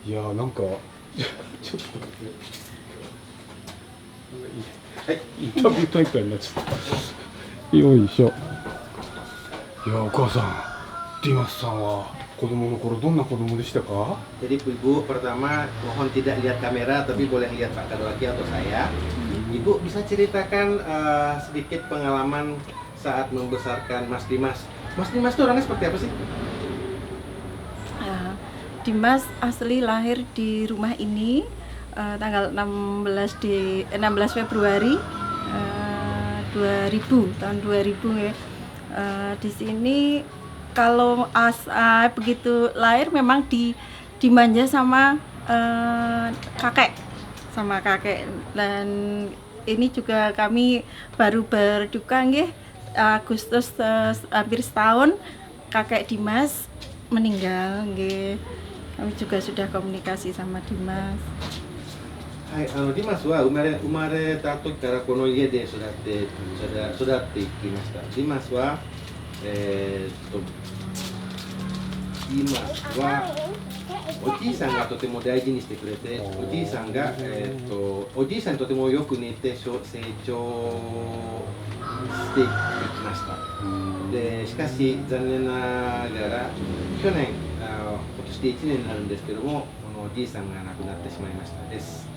いやーなんかちょっと待って、はい、インタビュー大会になっちゃった。よいしょ。いやお母さん、ディマスさんは子供の頃どんな子供でしたか？ Jadi Ibu pertama mohon tidak lihat kamera tapi boleh lihat Pak Kadwaki atau saya. Ibu bisa ceritakan sedikit pengalaman saat membesarkan Mas Dimas. Mas Dimas itu orangnya seperti apa sih? Dimas asli lahir di rumah ini tanggal 16 Februari 2000 tahun 2000 ya. Di sini kalau begitu lahir memang dimanja sama kakek dan ini juga kami baru berduka nggih Agustus hampir setahun kakek Dimas meninggal nggih. Kami juga sudah komunikasi sama Dimas. はい、ディマスは生まれた時からこの家で育っていきました。ディマスは、おじいさんがとても大事にしてくれて、おじいさんにとてもよく似て成長していきました。でしかし残念ながら去年、今年で1年になるんですけども、このおじいさんが亡くなってしまいましたです。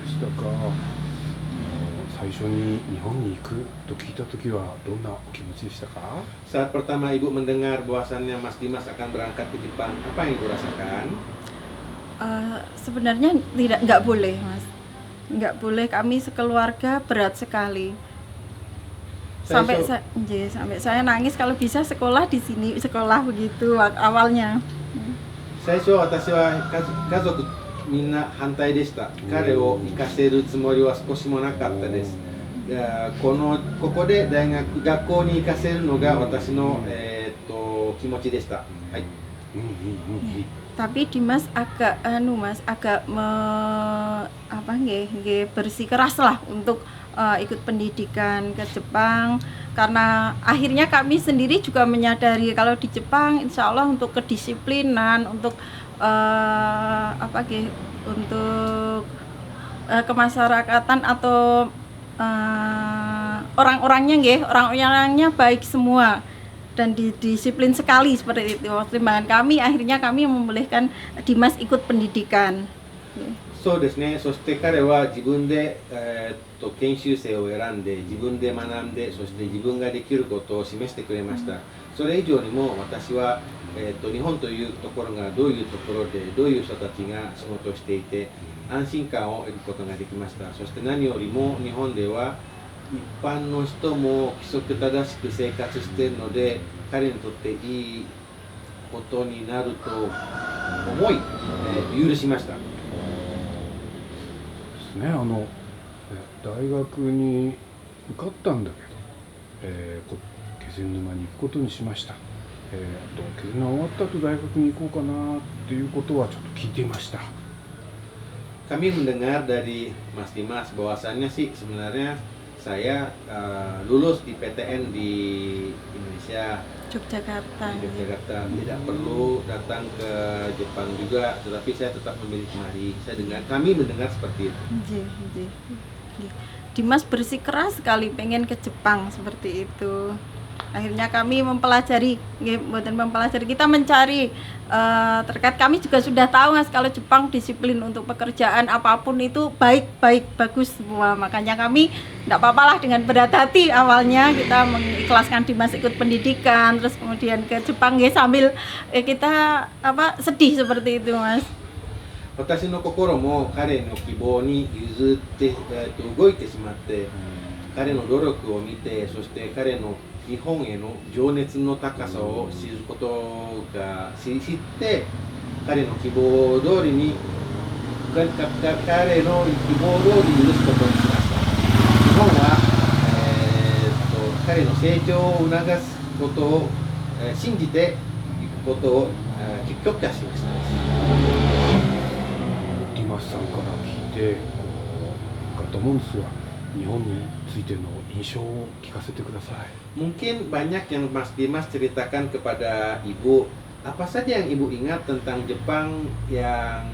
でしたか。最初に日本に行くと聞いた時はどんなお気持ちでしたか？ Saat pertama Ibu mendengar bahwasannya Mas Dimas akan berangkat ke Jepang, apa yang Ibu rasakan? Sebenarnya nggak boleh Mas, nggak boleh, kami sekeluarga berat sekali. Sampai saya nangis kalau bisa sekolah di sini, sekolah begitu awalnya. 最初私は家族みんな反対でした。彼を行かせるつもりは少しもなかったです。ここで学校に行かせるのが私の、気持ちでした。はい。Tapi Dimas agak bersikeras lah untuk ikut pendidikan ke Jepang, karena akhirnya kami sendiri juga menyadari kalau di Jepang insya Allah untuk kedisiplinan, untuk untuk kemasyarakatan atau orang-orangnya baik semua dan disiplin sekali seperti itu. Pertimbangan kami akhirnya kami membolehkan Dimas ikut pendidikan. そうですね。そして彼は自分で、研修生を選んで自分で学んで、そして自分ができることを示してくれました。それ以上にも私は、日本というところがどういうところでどういう人たちが仕事をしていて安心感を得ることができました。そして何よりも日本では一般の人も規則正しく生活しているので彼にとっていいことになると思い、許しました。ですね。大学に受かったんだけど、気仙沼に行くことにしました。気仙沼終わった後大学に行こうかなっていうことはちょっと聞いていました。 Kami mendengar dari Mas Dimas bahwasannya sih sebenarnya saya lulus di PTN di Indonesia, Yogyakarta. Tidak perlu datang ke Jepang juga, tetapi saya tetap memilih kemari. Kami mendengar seperti itu. Dimas bersikeras sekali pengen ke Jepang seperti itu. Akhirnya kami mempelajari, kita mencari terkait, kami juga sudah tahu Mas kalau Jepang disiplin untuk pekerjaan apapun itu bagus semua. Makanya kami tidak apa-apa lah dengan berat hati awalnya kita mengikhlaskan Dimas ikut pendidikan, terus kemudian ke Jepang ya sambil kita sedih seperti itu Mas. 私の心も彼の希望に譲って、動いてしまって、彼の努力を見て、そして彼の日本への情熱の高さを知って、彼の希望通りに許すことにしました。日本は、彼の成長を促すことを、信じていくことを、許可しました。 ディマスさんから聞いてかと思うんですが、日本についての印象を聞かせてください。 Mungkin banyak yang Mas Dimas ceritakan kepada Ibu apa saja yang ibu ingat tentang Jepang yang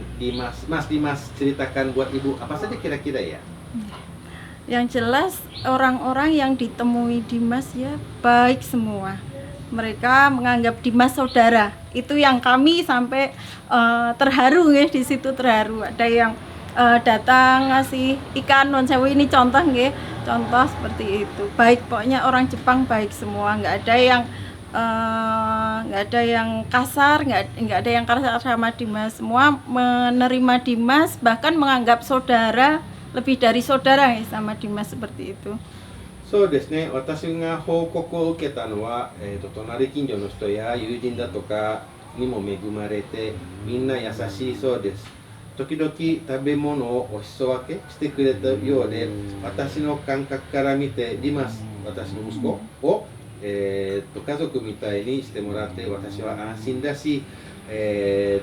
Mas Dimas ceritakan buat ibu? Apa saja kira-kira ya? Yang jelas orang-orang yang ditemui Dimas ya baik semua. Mereka menganggap Dimas saudara. Itu yang kami sampai terharu ya, di situ terharu. Ada yang datang ngasih ikan non sewu, ini contoh nggih. Contoh seperti itu. Baik, pokoknya orang Jepang baik semua, nggak ada yang kasar, nggak ada yang kasar sama Dimas. Semua menerima Dimas, bahkan menganggap saudara, lebih dari saudara ya, sama Dimas seperti itu. そうですね、私が報告を受けたのは、隣近所の人や友人だとかにも恵まれて、みんな優しいそうです。時々食べ物をお裾分けしてくれたようで、私の感覚から見てディマス、私の息子を、家族みたいにしてもらって、私は安心だし、デ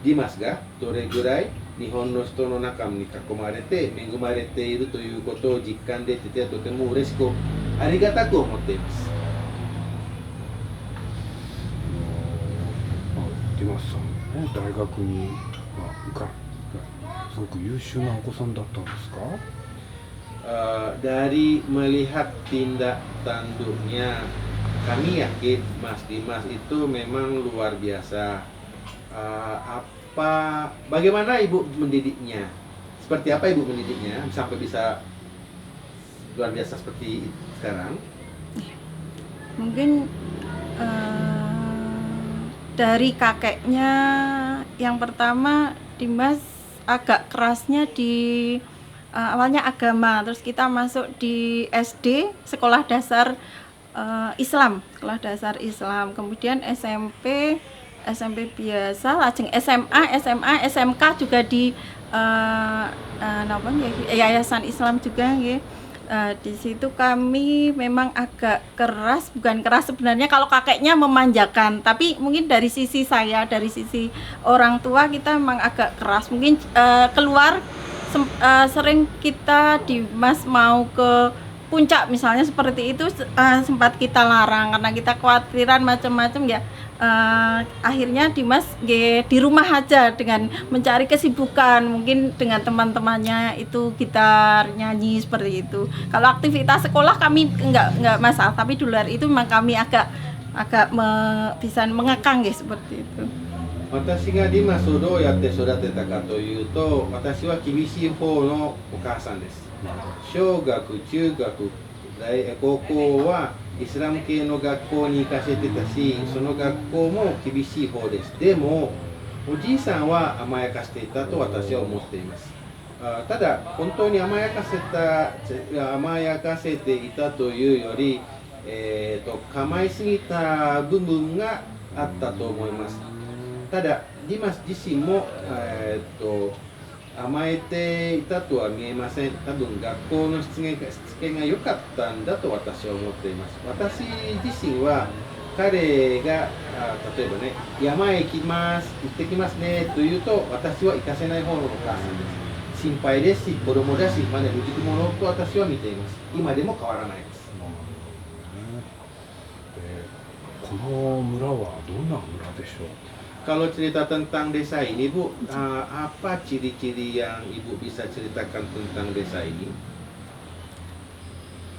ィマスがどれぐらい日本の人の中に囲まれて恵まれているということを実感できて、とても嬉しくありがたく思っています。ディマスさんね、大学に受かってすごく優秀なお子さんだったんですか？Dari melihat tindak tanduknya, kami yakin Mas Dimas itu memang luar biasa. Bagaimana ibu mendidiknya? Seperti apa ibu mendidiknya sampai bisa luar biasa seperti sekarang? Mungkin dari kakeknya yang pertama, Dimas agak kerasnya di awalnya agama, terus kita masuk di SD, sekolah dasar Islam, kemudian SMP biasa, lajeng SMA, SMK juga di Yayasan Islam juga nggih. Di situ kami memang agak keras, bukan keras sebenarnya, kalau kakeknya memanjakan, tapi mungkin dari sisi saya, dari sisi orang tua kita memang agak keras. Mungkin keluar sering kita Dimas mau ke puncak misalnya seperti itu, sempat kita larang karena kita khawatiran macam-macam ya. Akhirnya Dimas di rumah aja dengan mencari kesibukan, mungkin dengan teman-temannya itu gitar, nyanyi seperti itu. Kalau aktivitas sekolah kami enggak masalah, tapi di luar itu memang kami agak bisa mengekang ya, seperti itu. 私がディマスをどうやって育てたかというと、私は厳しい方のお母さんです。小学、中学、高校はイスラム系の学校に行かせてたし、その学校も厳しい方です。でもおじいさんは甘やかしていたと私は思っています。ただ本当に甘やかせていたというより、構いすぎた部分があったと思います。ただディマス自身も、甘えていたとは見えません。多分学校のしつけが良かったんだと私は思っています。私自身は彼が例えばね、山へ行ってきますねというと、私は行かせない方のお母さんです。心配ですし、子供だし、まだ未熟者と私は見ています。今でも変わらないです。この村はどんな村でしょう？ Kalau cerita tentang desa ini, Bu, apa ciri-ciri yang Ibu bisa ceritakan tentang desa ini?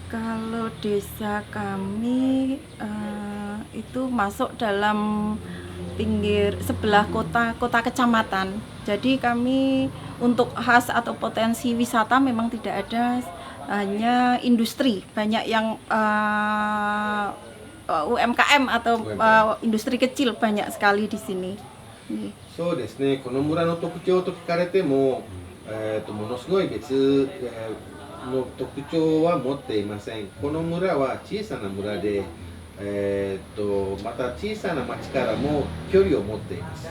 Kalau desa kami itu masuk dalam pinggir sebelah kota kecamatan. Jadi kami untuk khas atau potensi wisata memang tidak ada, hanya industri. Banyak yang UMKM atau industri kecil banyak sekali di sini. そうですね、この村の特徴と聞かれても、ものすごい別の特徴は持っていません。この村は小さな村で、また小さな町からも距離を持っています。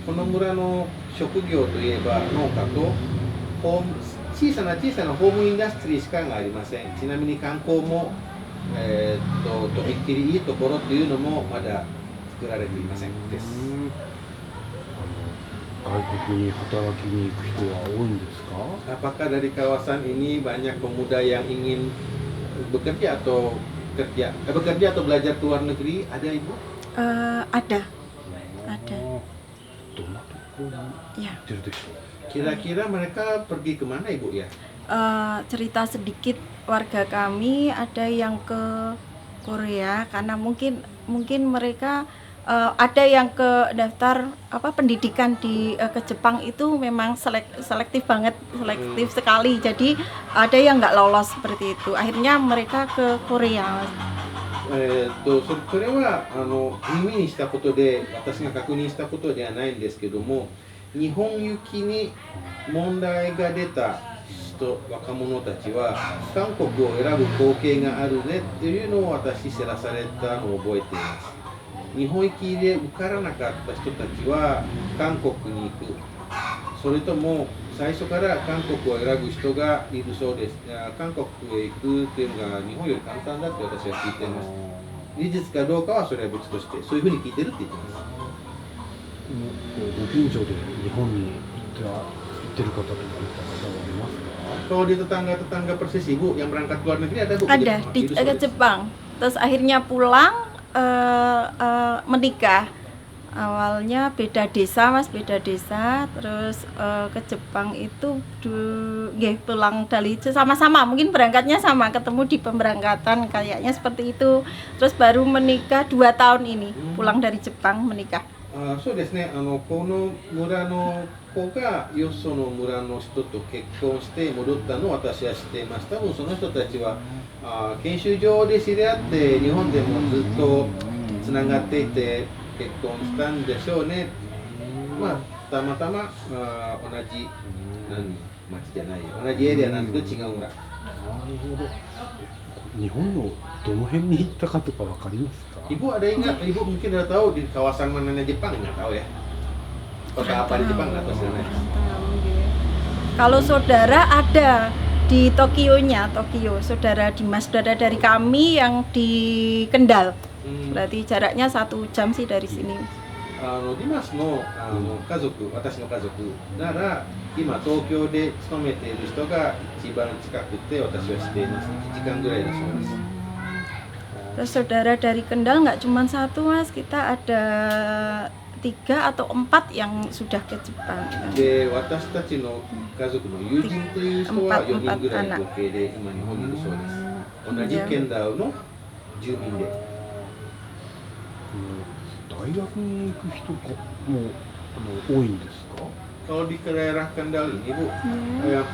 この村の職業といえば農家と小さなホームインダストリーしかありません。ちなみに観光もとびっきりいいところっていうのもまだ作られていませんです。外国に働きに行く人は多いんですか？ Apakah dari kawasan ini banyak pemuda yang ingin bekerja atau belajar ke luar negeri? Ada Ibu? Ada. Oh, どんなところに行 Ya. ってるでしょう。 Kira-kira mereka pergi kemana ibu ya? Cerita sedikit, warga kami ada yang ke Korea karena mungkin mereka ada yang ke daftar pendidikan ke Jepang itu memang selektif banget, selektif sekali. Jadi ada yang nggak lolos seperti itu. Akhirnya mereka ke Korea. それは耳にしたことで私が確認したことではないんですけども、日本行きに問題が出た若者たちは韓国を選ぶ光景があるねっていうのを私知らされたのを覚えています。日本行きで受からなかった人たちは韓国に行く、それとも最初から韓国を選ぶ人がいるそうです。韓国へ行くっていうのが日本より簡単だって私は聞いています。事実かどうかはそれは別として、そういうふうに聞いてるって言ってます。ご近所で日本に行ってる方とか見た方はありますか？ Kalau di tetangga-tetangga persis ibu yang berangkat ke luar negeri ada bu? Ada ke Jepang. Terus akhirnya pulang menikah. Awalnya beda desa mas, beda desa. Terus ke Jepang itu pulang dari sama-sama. Mungkin berangkatnya sama, ketemu di pemberangkatan kayaknya seperti itu. Terus baru menikah 2 tahun ini, pulang dari Jepang menikah. そうですね、この村の子がよその村の人と結婚して戻ったのを私は知っています。多分その人たちは研修所で知り合って日本でもずっとつながっていて結婚したんでしょうね。まあたまたま同じ町じゃないよ、同じエリアなんですけど違う村。なるほど。日本のどの辺に行ったかとかわかりますか？ Ibu ada ingat? Ibu mungkin udah tahu di kawasan mananya Jepang, nggak tahu ya? Kota apa di Jepang nggak tahu sana. Kalau saudara ada di Tokyo-nya, Tokyo. Saudara Dimas, saudara dari kami yang di Kendal. Berarti jaraknya 1 jam sih dari sini. ディマスの家族、私の家族なら今東京で勤めている人が一番近くて私は知っています。1時間ぐらいだそうです。 Terus saudara dari Kendal nggak cuma 1 mas, kita ada 3 atau 4 yang sudah ke Jepang. で、私たちの家族の友人という人は4人ぐらい合計で今日本にいるそうです。同じケンダウの住民で。大学に行く人も多いんですか？ Kalau di daerah Kendal ini Bu,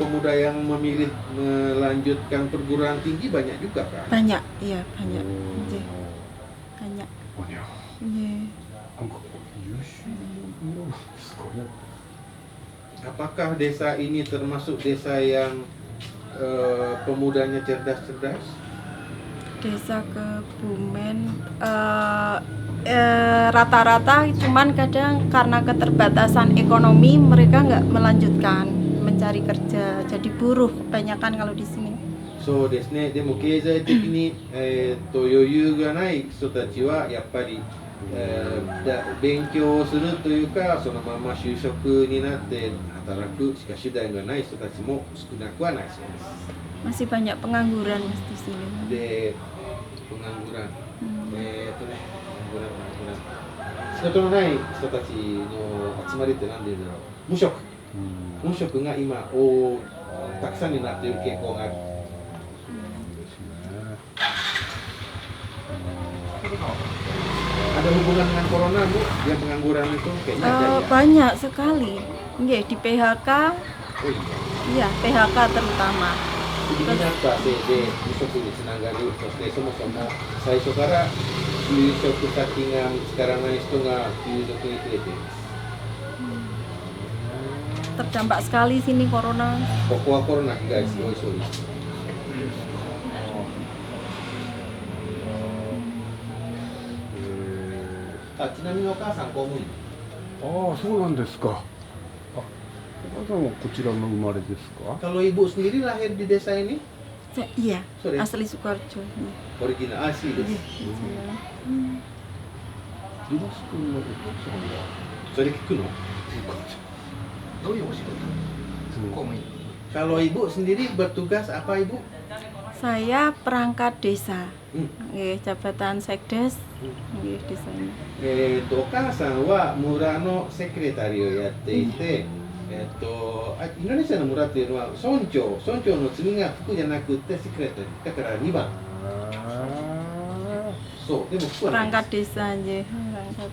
pemuda yang memilih melanjutkan perguruan tinggi banyak juga kan? Banyak, iya banyak. Banyak. banyak. Iya. なんか優秀なんですかね。 Apakah desa ini termasuk desa yang pemudanya cerdas-cerdas? Desa Kebumen rata-rata, cuman kadang karena keterbatasan ekonomi mereka nggak melanjutkan mencari kerja, jadi buruh kebanyakan kalau di sini. そうですね。でも経済的に余裕がない人たちはやっぱり勉強をするというかそのまま就職になって働くしか手段がない人たちも少なくはないそうです。 Masih banyak pengangguran mas di sini. で、pengangguran、仕事のない人たちの集まりって何で言うんだろう。無職。無職が今たくさんになっている傾向がある。 Ada hubungan dengan corona Bu? Yang pengangguran itu kayaknya ada ya? Banyak sekali. Nggih, di PHK. Oh iya. Iya, PHK terutama. 次になったせいで無職につながる、そしてそもそも最初から就職先が見つからない人が急速に増えています。 Terdampak sekali sini corona. ここはコロナ被害すごいそうです。ちなみにお母さん公務員。ああ、そうなんですか。あ、お母さんはこちらの生まれですか？ Kalau ibu sendiri lahir di desa ini? Iya, Sorry. asli Sukoharjo. Original asliです。リマス君のお父さんはそれ聞くの？どういうお仕事？公務員。 Kalau ibu sendiri bertugas apa ibu? Saya perangkat desa, Hmm. jabatan sekdes, desanya. お母さんは村のセクレタリーをやっていて、インドネシアの村っていうのは村長の次が副じゃなくてセクレタリーだから2番。そうでも副はないです Perangkat desa aja. Perangkat.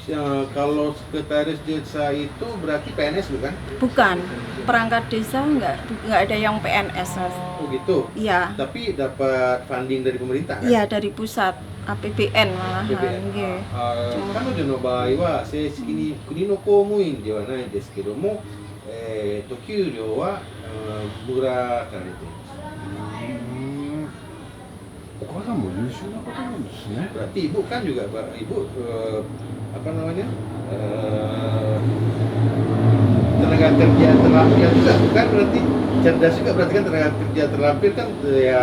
Ya, kalau sekretaris desa itu berarti PNS bukan? Bukan, perangkat desa nggak ada yang PNS, Mas. Oh gitu. Iya, Tapi dapat funding dari pemerintah kan? iya dari pusat APBN malahan. APBN. Nggih. 彼女の場合は正式に国の公務員ではないんですけども、給料は村から出ています。お母さんも優秀な方なんですね。 Berarti ibu kan juga ibu apa namanya tenaga kerja terlampir juga bukan berarti cerdas juga berarti kan tenaga kerja terlampir kan ya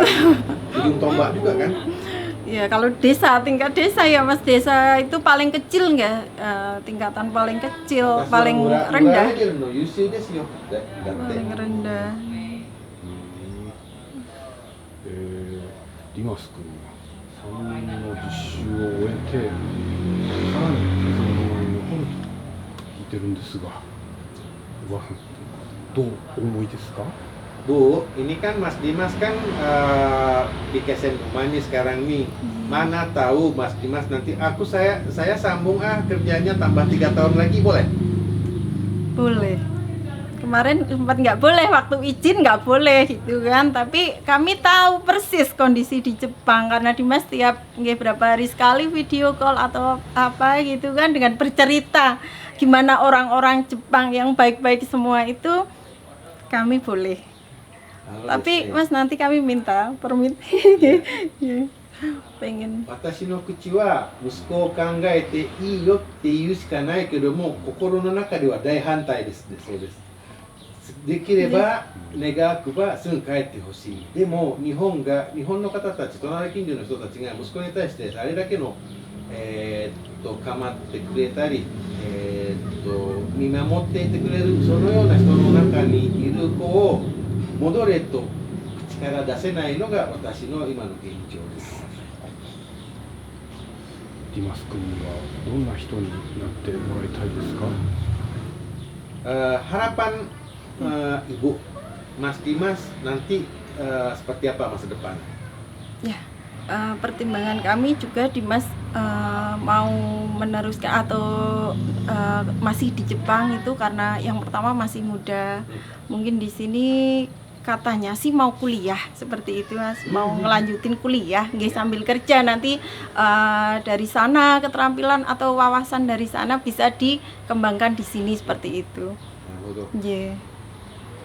ujung tombak juga kan? Ya kalau desa, tingkat desa ya Mas, desa itu paling kecil nggak, tingkatan paling kecil, paling rendah. Paling rendah. ディマス君が3年の実習を終えて、さらに気仙沼に残ると聞いてるんですが、おばあさん、どうお思いですか？ Bu, ini kan Mas Dimas kan di Kesen Rumah nih sekarang nih. Mana tahu Mas Dimas nanti saya sambung kerjanya tambah 3 tahun lagi boleh? Boleh. Kemarin sempat nggak boleh, waktu izin nggak boleh gitu kan, tapi kami tahu persis kondisi di Jepang karena Dimas tiap berapa hari sekali video call atau apa gitu kan, dengan bercerita gimana orang-orang Jepang yang baik-baik semua itu, kami boleh. Tapi Mas nanti kami minta permit. Pengen. 私の口は息子を考えていいよって言うしかないけども、心の中では大反対ですそうです。できれば願くばすぐ帰ってほしい。でも日本の方たち、隣近所の人たちが息子に対してあれだけの構ってくれたり、見守っていてくれるそのような人の中にいる子を戻れと口から出せないのが私の今の現状です。ディマス君にはどんな人になってもらいたいですか？ harapan Ibu, Mas Dimas nanti seperti apa masa depan? Ya, pertimbangan kami juga Dimas mau meneruskan atau masih di Jepang itu karena yang pertama masih muda. Mungkin di sini katanya sih mau kuliah seperti itu Mas, mau ngelanjutin kuliah nggih sambil kerja nanti dari sana keterampilan atau wawasan dari sana bisa dikembangkan di sini seperti itu. Yeah.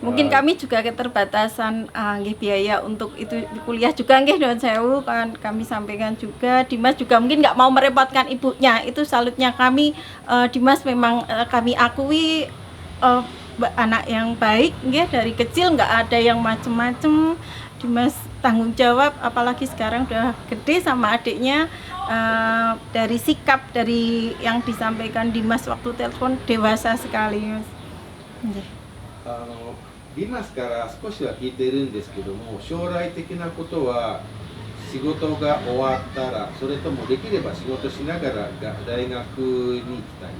Mungkin kami juga keterbatasan biaya untuk itu kuliah juga nggih Don Sewu kan kami sampaikan juga. Dimas juga mungkin nggak mau merepotkan ibunya, itu salutnya kami. Dimas memang kami akui anak yang baik nggih, dari kecil nggak ada yang macem-macem. Dimas tanggung jawab, apalagi sekarang udah gede sama adiknya. Dari sikap dari yang disampaikan Dimas waktu telepon dewasa sekali Mas. Yeah. ディマスから少しは聞いているんですけども、将来的なことは仕事が終わったら、それともできれば仕事しながら大学に行きたい、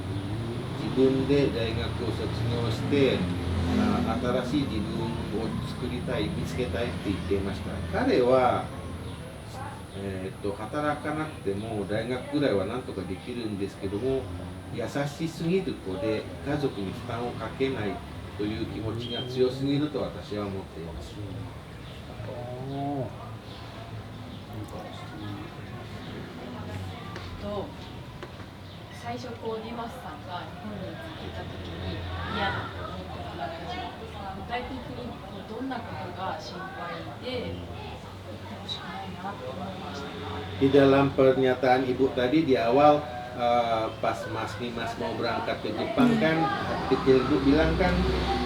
自分で大学を卒業して新しい自分を作りたい、見つけたいって言っていました。彼は、働かなくても大学ぐらいはなんとかできるんですけども、優しすぎる子で家族に負担をかけないという気持ちが強すぎると私は思っています。最初こうディマスさんが日本に来た時に嫌だと思ったことがありました。具体的にどんなことが心配で楽しくないなと思いましたか？ Di dalam pernyataan Ibu tadi di awal pas Mas Dimas mau berangkat ke Jepang kan, kecil Ibu bilang kan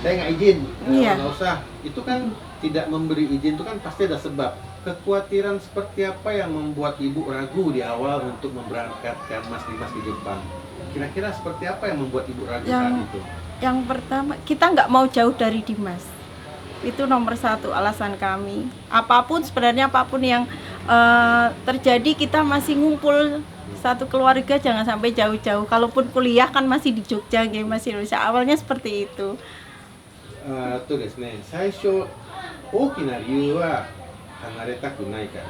saya nggak izin, nggak usah. Itu kan tidak memberi izin itu kan pasti ada sebab. Kekhawatiran seperti apa yang membuat Ibu ragu di awal untuk memberangkatkan Mas Dimas ke Jepang? Kira-kira seperti apa yang membuat Ibu ragu saat itu? Yang pertama kita nggak mau jauh dari Dimas. Itu nomor satu alasan kami. Apapun sebenarnya apapun yang terjadi, kita masih ngumpul satu keluarga, jangan sampai jauh-jauh. Kalaupun kuliah kan masih di Jogja, masih Indonesia. Awalnya seperti itu. とですね、最初大きな理由は離れたくないから、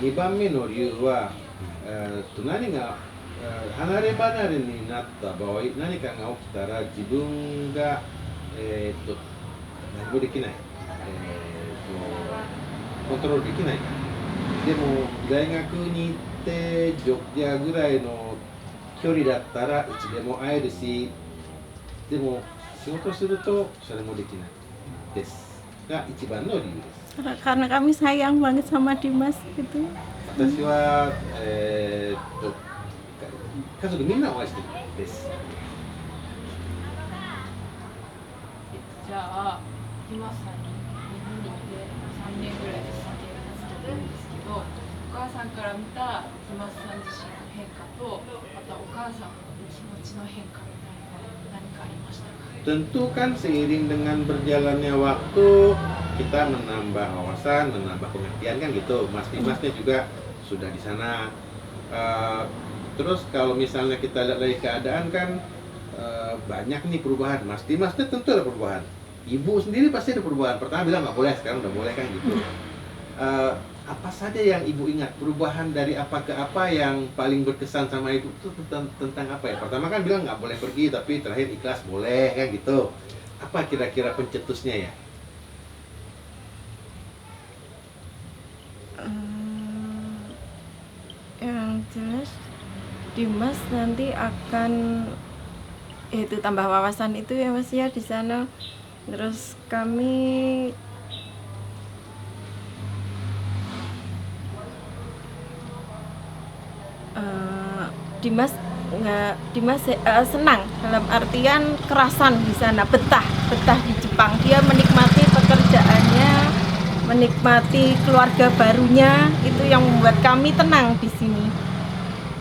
2番目の理由は、何が離れ離れになった場合、何かが起きたら自分が、何もできない、コントロールできないから。でも大学に行ってジョグジャーぐらいの距離だったらいつでも会えるし、でも仕事するとそれもできないですが一番の理由です。 Karena kami sayang banget sama Dimas gitu. 私は、家族みんなを愛してるです。じゃあディマスさんに日本に来て3年ぐらいで経つと思うんですけど、お母さんから見たディマスさん自身の変化と、またお母さんの気持ちの変化みたいなのは何かありましたか？ Tentu kan seiring dengan berjalannya waktu kita menambah wawasan, menambah pengertian kan gitu. Mas Dimasnya juga sudah di sana. Terus kalau misalnya kita lihat dari keadaan kan banyak nih perubahan. Mas Dimasnya tentu ada perubahan. Ibu sendiri pasti ada perubahan. Pertama bilang nggak boleh, sekarang udah boleh kan gitu. Apa saja yang ibu ingat perubahan dari apa ke apa yang paling berkesan sama ibu itu tentang apa ya? Pertama kan bilang nggak boleh pergi, tapi terakhir ikhlas boleh kan gitu. Apa kira-kira pencetusnya ya? Yang jelas Dimas nanti akan itu tambah wawasan itu ya Mas ya di sana. Terus kami Dimas senang dalam artian kerasan di sana, betah di Jepang. Dia menikmati pekerjaannya, menikmati keluarga barunya, itu yang membuat kami tenang di sini.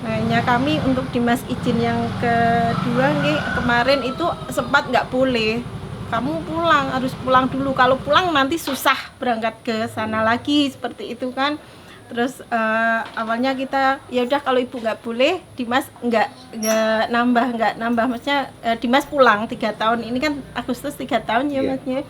Makanya kami untuk Dimas izin yang kedua kemarin itu sempat nggak boleh. Kamu pulang, harus pulang dulu. Kalau pulang nanti susah berangkat ke sana lagi seperti itu kan. Terus awalnya kita ya udah kalau ibu nggak boleh, Dimas nggak nambah, maksudnya Dimas pulang 3 tahun ini kan Agustus 3 tahun ya Mas ya.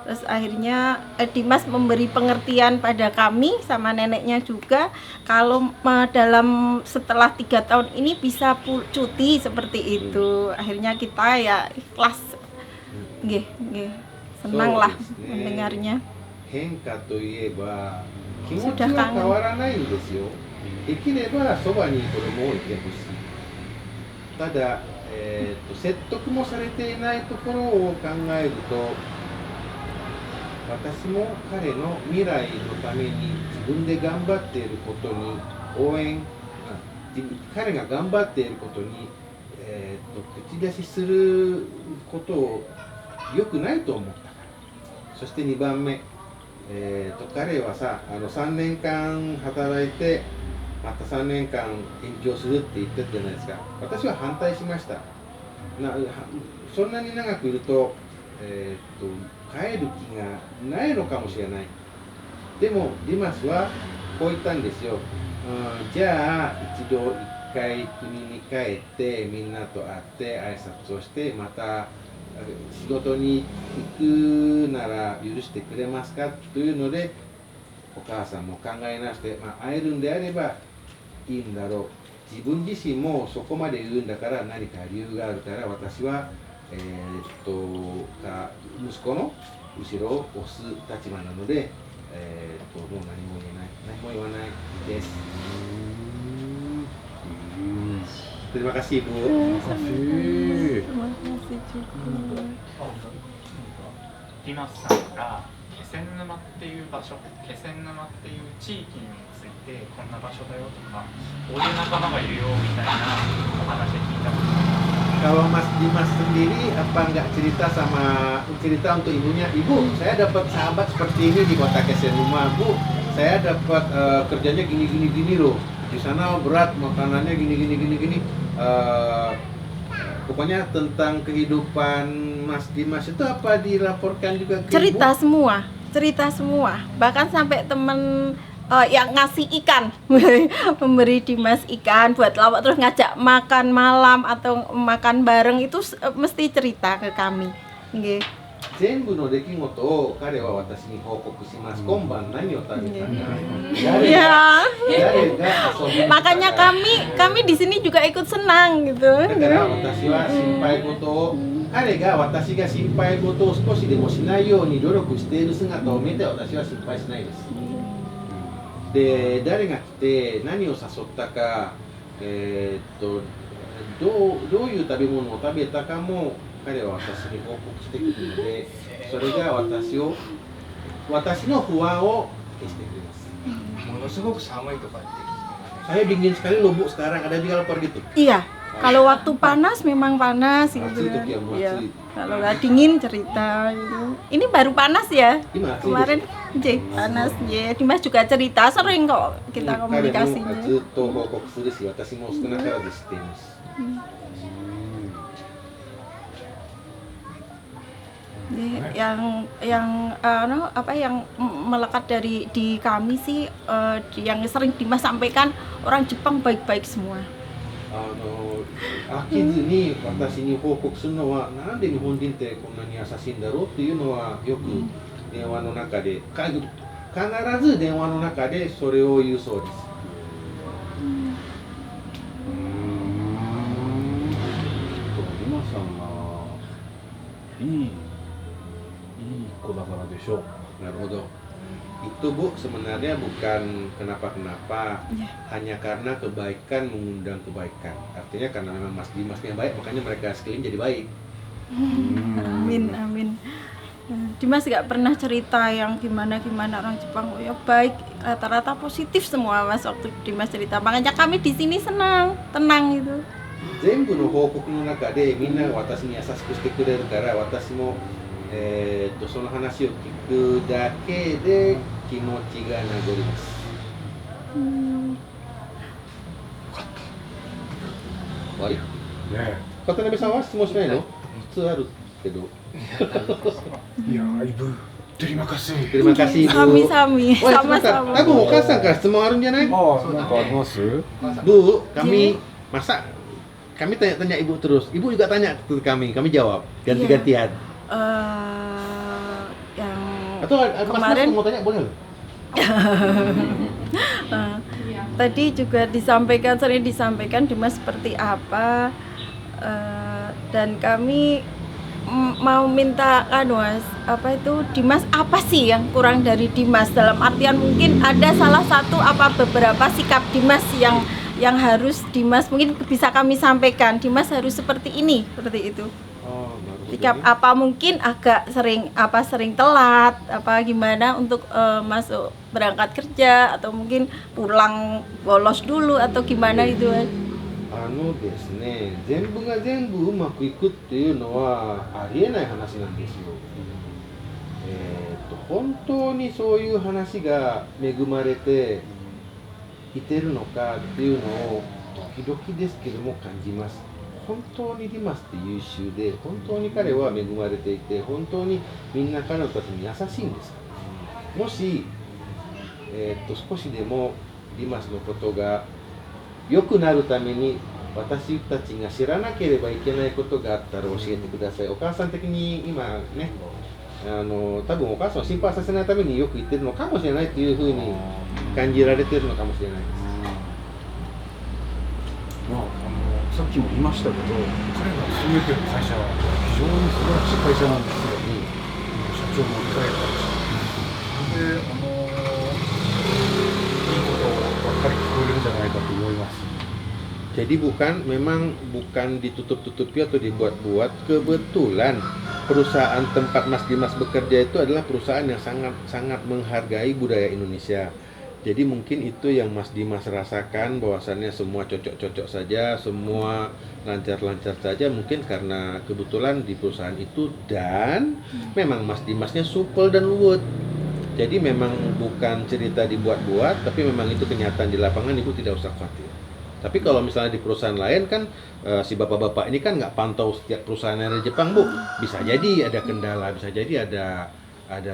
Terus akhirnya Dimas memberi pengertian pada kami sama neneknya juga kalau dalam setelah 3 tahun ini bisa cuti seperti itu. Akhirnya kita ya ikhlas, senang lah mendengarnya. 変化といえば気持ちは変わらないんですよ。できればそばに子供をいてほしい。ただ、説得もされていないところを考えると、私も彼の未来のために自分で頑張っていることに応援、彼が頑張っていることに、口出しすることを良くないと思ったから。そして2番目。彼はさ3年間働いてまた3年間延長するって言ってたじゃないですか。私は反対しました。そんなに長くいると、帰る気がないのかもしれない。でもディマスはこう言ったんですよ。じゃあ一回国に帰ってみんなと会って挨拶をしてまた仕事に行くなら許してくれますかというのでお母さんも考えなして、会えるんであればいいんだろう。自分自身もそこまで言うんだから何か理由があるから私は、息子の後ろを押す立場なので、もう何も言わないです。Terima kasih Bu. Terima kasih juga. ディマスさんから気仙沼っていう場所、気仙沼っていう地域についてこんな場所だよとか、こういう仲間がいるよみたいなお話で聞いたことがあります。 Kalau Mas Dimas sendiri apa nggak cerita untuk ibunya, Ibu saya dapat sahabat seperti ini di kota Kesenuma, Bu saya dapat kerjanya gini loh, di sana berat makanannya gini. Pokoknya tentang kehidupan Mas Dimas itu apa dilaporkan juga ke cerita Ibu? semua, bahkan sampai temen yang ngasih ikan memberi Dimas ikan buat lawak, terus ngajak makan malam atau makan bareng itu mesti cerita ke kami. Nggih. 全部の出来事を彼は私に報告します。今晩何を食べたか、Ya. 誰が遊びに来たか Makanya kami di sini juga ikut senang gitu. だから私は心配事を彼が私が心配事を少しでもしないように努力している姿を見て私は心配しないです。で、誰が来て何を誘ったか、どういう食べ物を食べたかも彼は私に報告してくるので、それが私の不安を消してくれます。ものすごく寒いとかって聞きますね。 Saya dingin sekali loh Bu sekarang, ada juga lapor gitu. Iya. Kalau waktu panas memang panas gitu. Matsui tuh ya, matsui. Iya. Kalau nggak dingin cerita gitu. Ini baru panas ya. Gimana sih? Kemarin panas ya. Dimas juga cerita sering kok kita 彼も komunikasinya. ずっと報告するし、私も少なからず知っています。 Yang melekat di kami sih yang sering Dimas sampaikan, orang Jepang baik-baik semua. 飽きずに私に報告するのは、なんで日本人ってこんなに優しいんだろうっていうのはよく電話の中で、必ず電話の中でそれを言うそうです。今さんがいい子だからでしょう。 なるほど。Itu Bu sebenarnya bukan kenapa-kenapa, hanya karena kebaikan mengundang kebaikan. Artinya karena memang Mas Dimasnya baik, makanya mereka sekeliling jadi baik. Amin. Dimas nggak pernah cerita yang gimana orang Jepang. Oh ya baik, rata-rata positif semua Mas waktu Dimas cerita. Makanya kami di sini senang, tenang gitu. 全部の報告の中でみんなが私に優しくしてくれるから私も、その話を聞くだけで気持ちが和ります。終わり？ね渡辺さんは質問しないの？普通あるけど。いやー、Ibu terima kasih. Terima kasih Bu. Sami-sami, Oh, sebentar. sama-sama. 多分お母さんから質問あるんじゃない？ Oh, なんかあります？ Bu, kami masa kami tanya-tanya Ibu terus. Ibu juga tanya ke kami jawab ganti-gantian. Yang Atau Mas kemarin mau tanya boleh loh? tadi juga sering disampaikan Dimas seperti apa, dan kami mau minta Mas, apa itu Dimas, apa sih yang kurang dari Dimas, dalam artian mungkin ada salah satu apa beberapa sikap Dimas yang harus Dimas mungkin bisa kami sampaikan, Dimas harus seperti ini, seperti itu. Oh, baru Sikap begini. apa mungkin agak sering telat apa gimana untuk masuk berangkat kerja, atau mungkin pulang bolos dulu atau gimana itu. ですね、全部が全部うまくいくっていうのはありえない話なんですよ。本当にそういう話が恵まれていてるのかっていうのを時々ですけども感じます。本当にディマスって優秀で、本当に彼は恵まれていて、本当にみんな彼女たちに優しいんですか？もし、少しでもディマスのことが良くなるために私たちが知らなければいけないことがあったら教えてください。お母さん的に今ね、多分お母さんを心配させないためによく言ってるのかもしれないというふうに感じられてるのかもしれないです。まあ、さっきも言いましたけど、彼が勤めてる会社は非常に素晴らしい会社なんですよ。社長も控えたし、で、いいことばっかり聞こえるんじゃないかと思います。 Jadi memang bukan ditutup-tutupi atau dibuat-buat. Kebetulan perusahaan tempat Mas Dimas bekerja itu adalah perusahaan yang sangat menghargai budaya Indonesia. Jadi mungkin itu yang Mas Dimas rasakan, bahwasannya semua cocok-cocok saja, semua lancar-lancar saja, mungkin karena kebetulan di perusahaan itu, dan memang Mas Dimasnya supel dan luwet. Jadi memang bukan cerita dibuat-buat, tapi memang itu kenyataan di lapangan, Ibu tidak usah khawatir. Tapi kalau misalnya di perusahaan lain kan si bapak-bapak ini kan nggak pantau setiap perusahaan yang ada di Jepang, Bu. Bisa jadi ada kendala, bisa jadi ada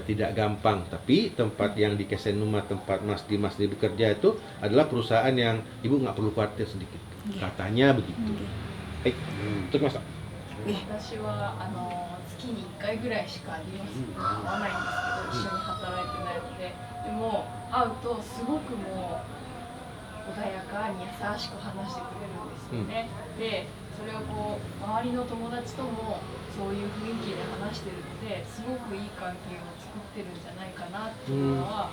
tidak gampang. Tapi tempat yang di Kesenuma, tempat Mas Dimas bekerja itu adalah perusahaan yang Ibu nggak perlu khawatir sedikit. Katanya begitu. Baik, untuk Mas. 私は月に1回ぐらいしかリマスに会わないんですけど、一緒に働いてないので、でも会うとすごくもう穏やかに優しく話してくれるんですよね。で、それをこう周りの友達ともそういう雰囲気で話してるので、すごくいい関係を作ってるんじゃないかなっていうのは、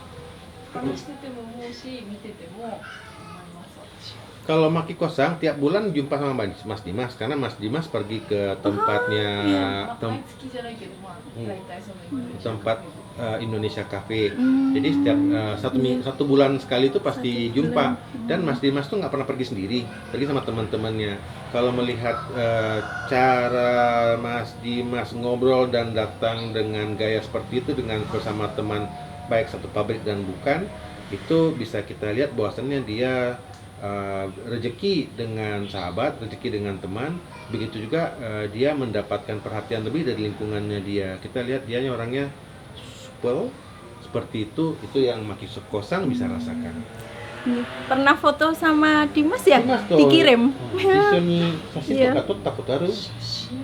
話してても思うし、見てても思います私は。 Kalau Maki Kosang tiap bulan jumpa sama Mas Dimas karena Mas Dimas pergi ke tempatnya まあ毎月じゃないけど、まあ大体そのインドネシア tempat Indonesia Cafe. Jadi setiap satu bulan sekali itu pasti jumpa. Dan Mas Dimas tuh nggak pernah pergi sendiri, pergi sama teman-temannya. Kalau melihat cara Mas Dimas ngobrol dan datang dengan gaya seperti itu dengan bersama teman baik satu pabrik dan bukan, itu bisa kita lihat bahwasannya dia rezeki dengan sahabat, rezeki dengan teman, begitu juga dia mendapatkan perhatian lebih dari lingkungannya dia. Kita lihat dia orangnya supel seperti itu yang Maki Kosang bisa rasakan. Pernah foto sama Dimas ya? Dimas tuh, Dikirim. 一緒に写真とか撮ったことある？写真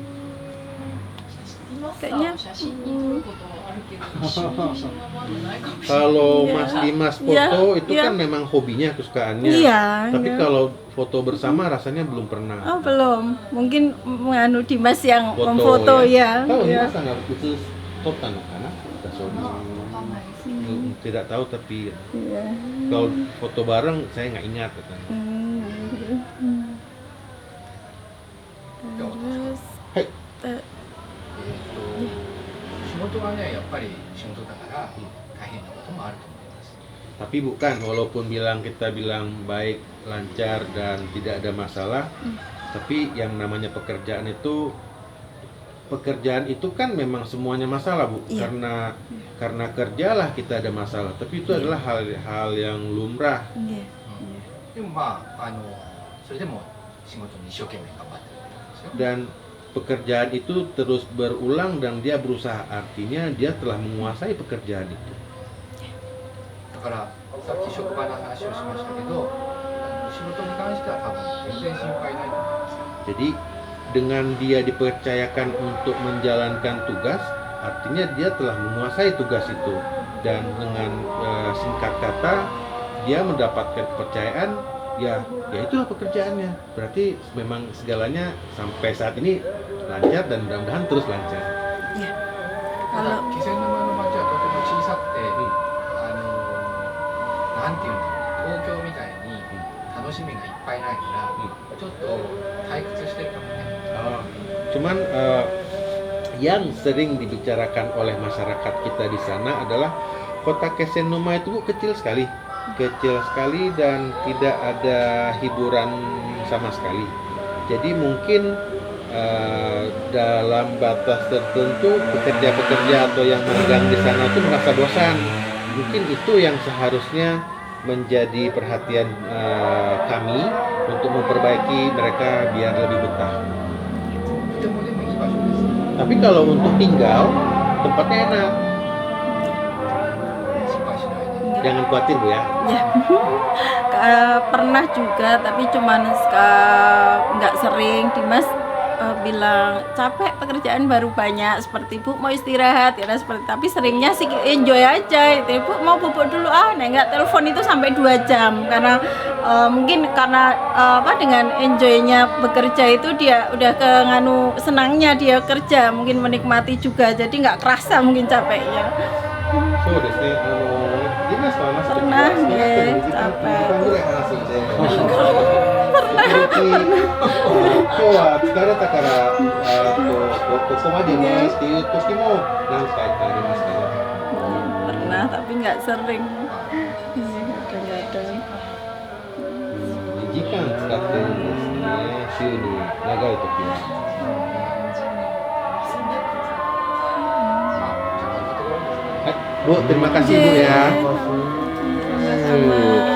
写真写真に撮ることはあるけど、一緒に写真はまだないかもしれない。 Kalau Iya. Mas Dimas foto Iya, itu iya. kan memang hobinya, kesukaannya. Iya. Tapi iya. kalau foto bersama rasanya belum pernah. Oh belum, mungkin menganu Dimas yang Foto, memfoto ya. Tahu ya. Dimas nggak khusus foto karena kita sorry. わかんないですけど。 Tidak tahu tapi Iya. kalau foto bareng saya nggak ingat katanya. Terus はい。仕事はねやっぱり仕事だから大変なこともあると思います。 Tapi bukan, walaupun kita bilang baik, lancar dan tidak ada masalah, tapi yang namanya pekerjaan itu kan memang semuanya masalah, Bu. Iya. Karena kerjalah kita ada masalah, tapi itu adalah hal yang lumrah. Iya. でもまあそれでも仕事に一生懸命頑張ってるんですよ。 Dan pekerjaan itu terus berulang dan dia berusaha, artinya dia telah menguasai pekerjaan itu. だからさっき職場の話をしましたけど、仕事に関しては多分全然心配ないと思いますよ。 Jadi dengan dia dipercayakan untuk menjalankan tugas, artinya dia telah menguasai tugas itu, dan dengan singkat kata dia mendapatkan kepercayaan, ya itulah pekerjaannya. Berarti memang segalanya sampai saat ini lancar dan mudah-mudahan terus lancar. ただ Kalau 気仙沼の町はとても小さくて、なんていうんだろう、東京みたいに楽しみがいっぱいないから、ちょっと退屈してるかもね。 Cuman yang sering dibicarakan oleh masyarakat kita di sana adalah kota Kesenuma itu, Bu, kecil sekali dan tidak ada hiburan sama sekali. Jadi mungkin dalam batas tertentu pekerja-pekerja atau yang magang di sana itu merasa bosan. Mungkin itu yang seharusnya menjadi perhatian kami untuk memperbaiki mereka biar lebih betah. とてもでもいい場所です。 Tapi kalau untuk tinggal, tempatnya enak. 心配しないで。 Jangan khawatir, Bu ya. ya pernah juga tapi cuman nggak sering. Dimas bilang capek pekerjaan baru banyak, seperti Bu mau istirahat ya seperti, tapi seringnya sih enjoy aja itu. Bu mau bubuk dulu nggak, telepon itu sampai 2 jam karena mungkin karena dengan enjoynya bekerja itu dia udah ke senangnya dia kerja, mungkin menikmati juga jadi nggak kerasa mungkin capeknya. So, Dimas sama Pernah, ya, capek. Pernah tapi nggak sering. Kadang-kadang. 2時間使ってるんですね、週に長い時は。はい、Bu, terima kasih Bu ya. Sama.